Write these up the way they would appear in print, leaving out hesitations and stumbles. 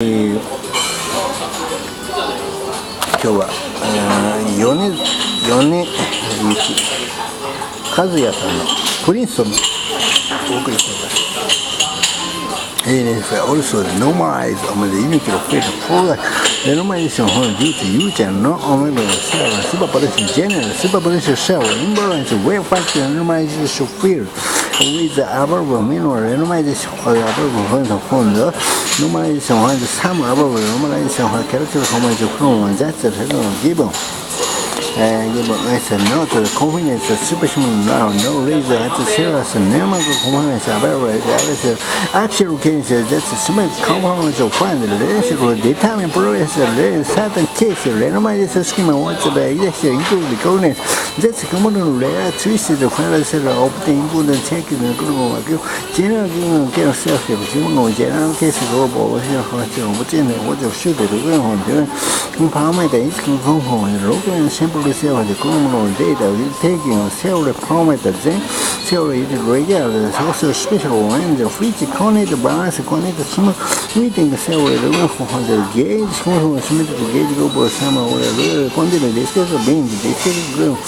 今日は米和也さんのプリンストンをお送りしています。Also, normalize on the unit of faith for the normalization due to use and not only the superposition general superposition cell imbalance wave factor normalization field with the above mineral normalization or above from the normalization on the sum above normalization character from that's given. It's not the confidence superhuman now, no reason at the serious number of components are actual cases that's small components of find the relationship will determine progress in certain cases, randomized schema wants the exaction include the coordinates. That's common rare twisted the final set of the important check in the global general given self general cases of what you should do empowerment is component local simple the criminal data is taking several parameters then several regular social special and the free connect balance connect small meeting several the gauge submitted gauge global summer or continue discuss being discuss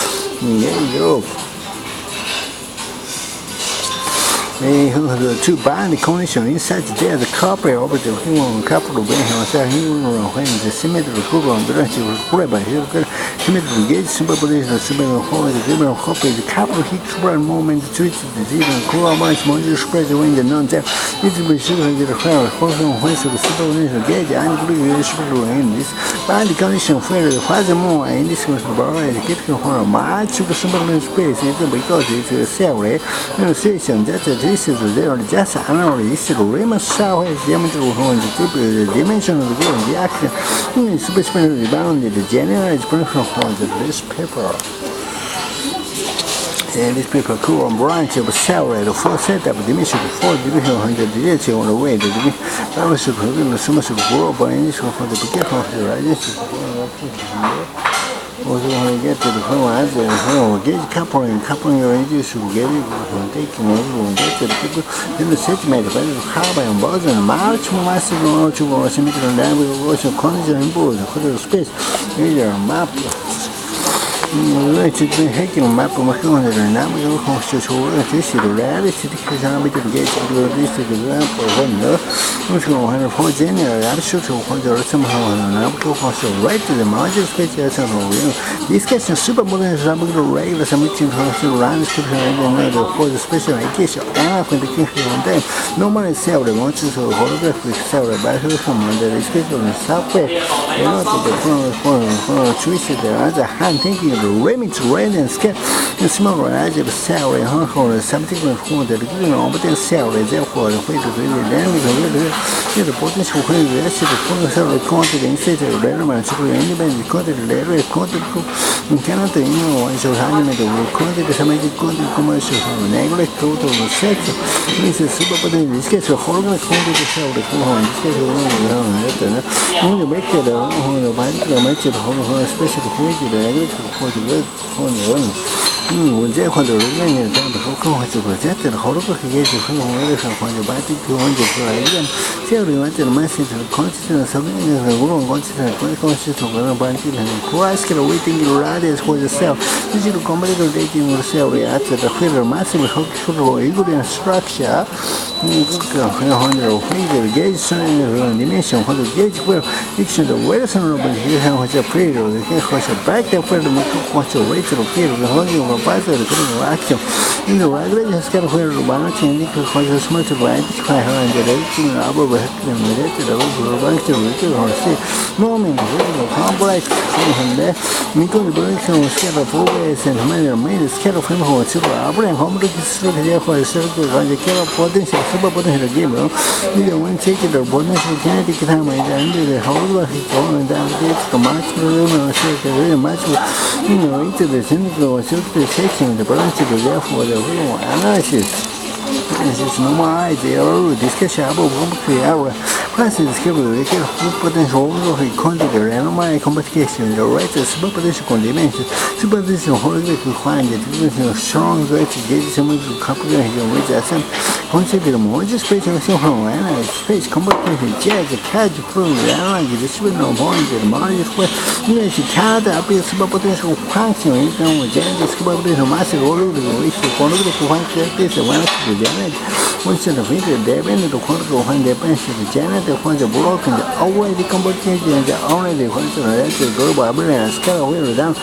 to bind the condition inside there the copy of the human capital being when the symmetrical program branch was put by symmetrical gauge superposition symmetrical hold the given copy the capital heat spread moment treats the even cool much more spread when the non there it will be sure that the fire when the superposition gauge and special in this bind the condition for the furthermore in this was the kitchen for much of the superposition space because it's a cell association that this is there just another issue. Raymond Shaw is diametrical from the dimension of the given the action is specifically bounded. The general is principle from this paper. And this paper cool on branch of salary, the four setup dimension, four division on the direction on the way. The balance of the so much grow by initial for the beginning of the radiation. Also, when we get to the phone, gauge coupling your induce will get it from taking over get to the people in the segment by the carbon and boson, much more massive to symmetrical and diameter also condition impose the space either map. It's been hacking map of my calendar and now we will constitute this is the reality because I'm going to get to this example of 104 January. I'm sure to somehow and I'm going to write to the margin space as a discussion supermodern is able to regular submitting to run for the special education and when the king on them. Normally, several wants to holographic several battles from the special software. You know, to the phone choices the other hand thinking. The remix red and scale in small range of salary or subsequent form that given obtain salary therefore the way to really dynamic the potential when the actual salary content instead of relevant to independent content later content cannot one should animate the content submitted content commercial neglect total section this is super potent in this case a hologram content salary in this case only make it the particular match of special quality the when they want to remain down the whole to project the holographic gauge of the body to 100 again. Theory wanted a message of consciousness of the world consciousness of the body and Christ waiting radius for the cell. This is a combinatorial dating of cell reacts at the field massive equilibrium structure. The gauge dimension for the gauge where fiction the Wilson was a period, the case was a back there for the rate of field, the holding of a partial action. In the regulation scale where the balance and was a smart to identify her and the rating above and related over bank or say, no mean the complex from there. Because the production was scale of always and made a scale of him who was super and home to there for a circle on the scale of potential super potential game. Either one take it or potential kinetic time and the whole of his own and down the match very much into the cynical or circular section the branch is therefore the real analysis. This is normal idea or discussion about 1 hour. Francis descreveu que o potential overload content randomized competition, the right super potential dimension, super potential hologram to find the dimension strong right gauge some comprehension with SM consider more spatial from analyze space competition jazz catch from analyze the super no point the margin square unless you count up your super potential function you can jazz the super potential massive all over the way to control the function this one to generate once the video dependent on control when the pension the generate when the block and the already competition and the already function the global and scale way down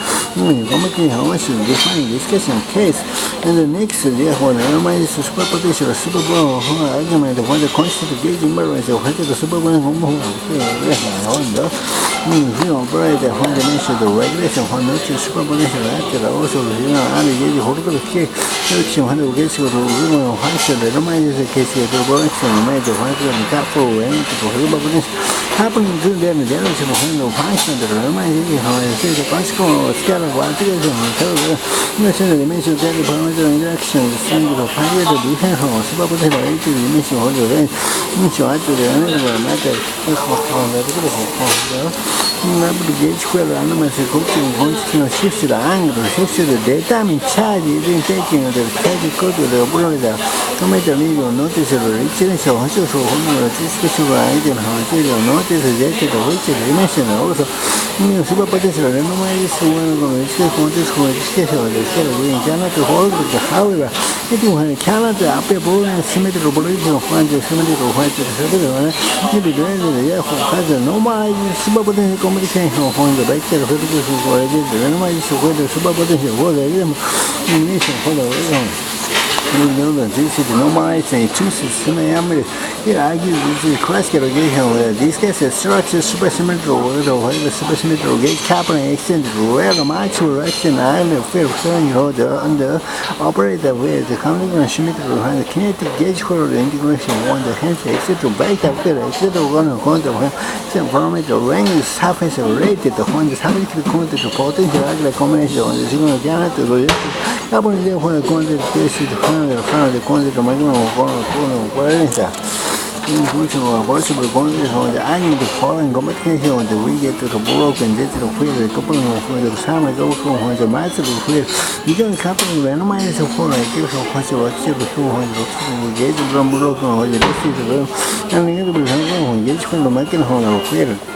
communication how much you define discussion case and the next therefore randomized super potential super blow argument when the constant gauge imbalance of the super blow operate the one dimension the regulation when not super potential actor also and gauge hold the case when the gauge to function the randomized case the production made the one the cap for and to super potential happening to the generation when the function the randomized how I say the consequence scale of what is the dimension of the parameter interaction the single of higher the defense of super potential dimension of the range to the matter the gauge square randomized coaching constant shifts the angle shifts the data in charge in taking the charge code to the border tomato need notice the richness of the special item how to notice the which dimension also super potential randomized one of the contest for education of the cell in China to hold the however it cannot appear and symmetrical position of one symmetrical white maybe the has a normalized super potential communication on the vector of the randomized where the super potential was a elimination for the this is normalized and chooses similarly. Here argues this is classical allegation where this case is structure supersymmetrical where the supersymmetrical gauge coupling extended where the marginal action and the field under operator where the counting symmetrical and the kinetic gauge for the integration on the hence etc. Vector field etc. one of the parameter range is surface related when the surface content to potential angular combination on the signal cannot coupling therefore the content is the content of my in function of possible conditions on the angle of following communication on the we get to the block and get to the field the coupling of the sum is also when the massive field you can coupling randomize for a case of possible when the gauge from block on the distance and the other when gauge from the mechanism of field on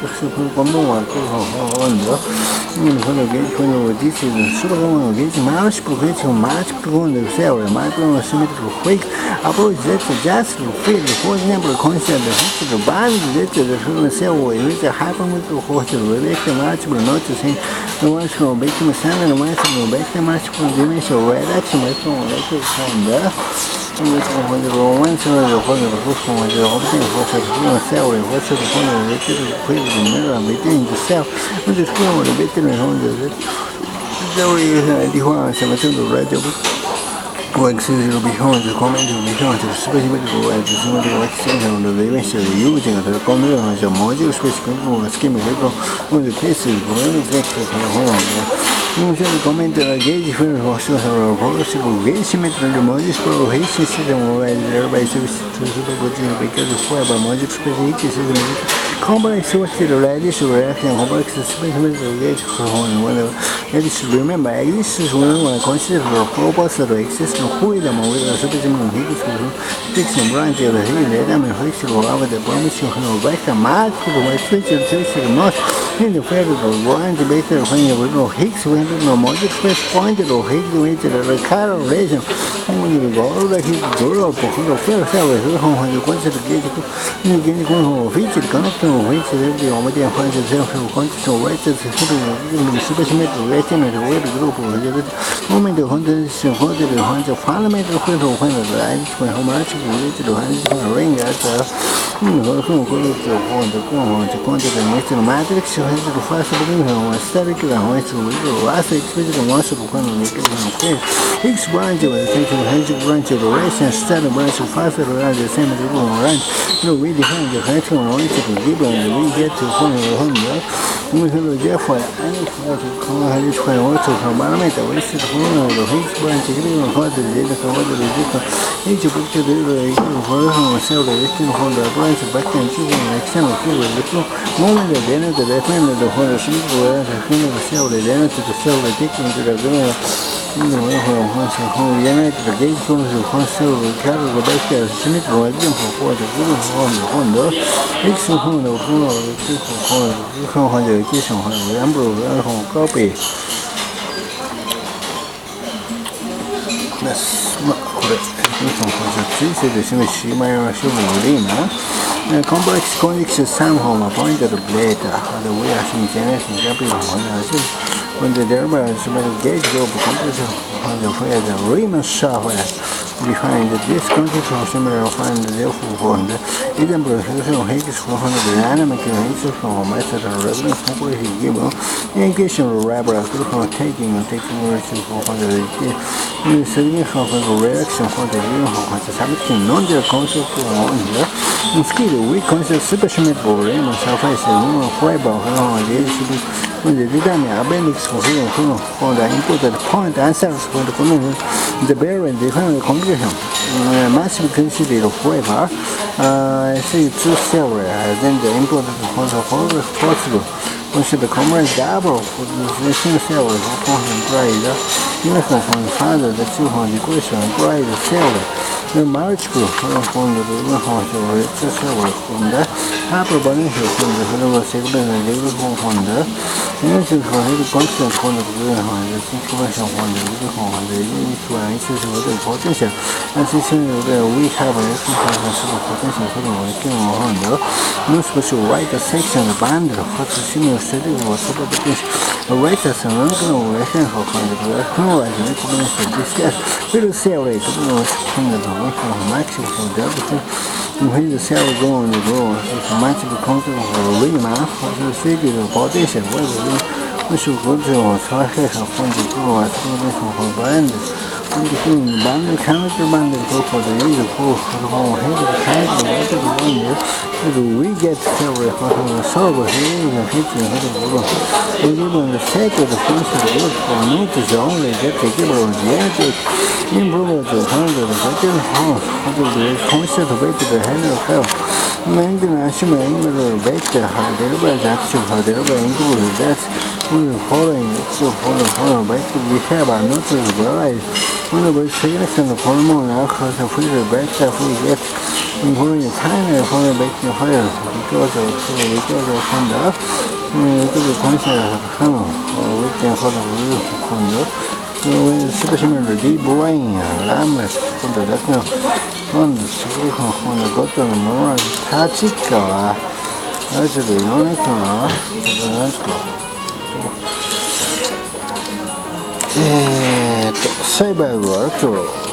the gauge when this is super gauge match progression match on the cell micro symmetrical quick approach that just field for example concept the band that the cell with a hypermetric force relation match will noticing the ones from making standard match will make the match from dimension reduction from electric from there when the ones are the whole from the option for the cell and what's the point of the mirror between the cell with the screen or the between on the behind the comment behind the specific and the symmetrical extension of the dimension using the comment on the module specific scheme on the cases when exactly usually comment gauge for the progressive gauge symmetry the module propagation system by superposition because the square by module specific system complex the radius reaction complex specific gauge whenever it is remember exists when one considers the proposal exists who is the with a specimen Higgs fixing branch of the data and flexible over the permission of vector match to the feature tracer not in the field of branch vector when you know Higgs when no module space pointed or Higgs with the current relation when you go over Higgs door of the field cell when you consider gauge you get feature connecting which is the omega finds itself from conditional weights to supersymmetric rating and the weight group of the moment of condition for the fundamental field of when the lines when how much related to the ring at the quantity dimensional matrix has the first static and last expected once of Higgs branch of the central Higgs branch of the race and static branch of faster around the same group of range. No, we define the height on the given and we get to one of the home. We will therefore any Higgs when also from parameter we should follow the Higgs branch given what the data for what the each picture the cell the from the compliance back and choosing an external figure. The moment the data to defend the whole simple as a human cell, the data to the cell, the taking to the donor. In the way once a whole unit, the gate comes to one cell, the cattle, the back there, Smith, or again for the good on the Honda. It's a home of the people for the education, the number of home copy. That's correct. Complex conjecture somehow appointed later. The way I think generation when the derby is made gauge of computer on the way the Riemann software behind this conjecture of similar find the therefore on the example of Higgs for the dynamic ranges from method of resonance completely given indication of rubber taking relation for the significance of the reaction for the something non-zero concept on the skill we consider supersymmetrical Riemann surface fiber when the determine appendix for the input point answers for the bearing different conclusion massive considered fiber say two several then the input for the possible we should combine double for the same cell for bright uniform from the father the two on the equation bright cell the multiple from the several from the hyperbolic from the segment and the from the initial for the constant from the information from the unit to an instance of the potential and since we have an example of potential for the working on the no special right section band for the similar study was super potential right as an organ relation for the criminalizing the combination discuss will separate from the maximum for the other when the cell go on the ground it's a maximum concept of a Riemann for the figure of potential we should go to a target from the ground for band when the band chemical band for the user for the whole head of the chemical we get several solver here and hitting the world. We live on the sake of the function of work for notice only that the giver of the energy improve the hundred of the house of the constant way to the hand of health. Maintenance may back the deliberate action for deliberate include that we are following so follow back we have our notice variety. When the significant hormone across the freezer back that we get including tiny for the baking fire because of thunder, the concept of hammer or waiting for the roof from the specimen the deep brain, lamest for the doctor on the solution from the doctor more tactical. Actually, no cyber work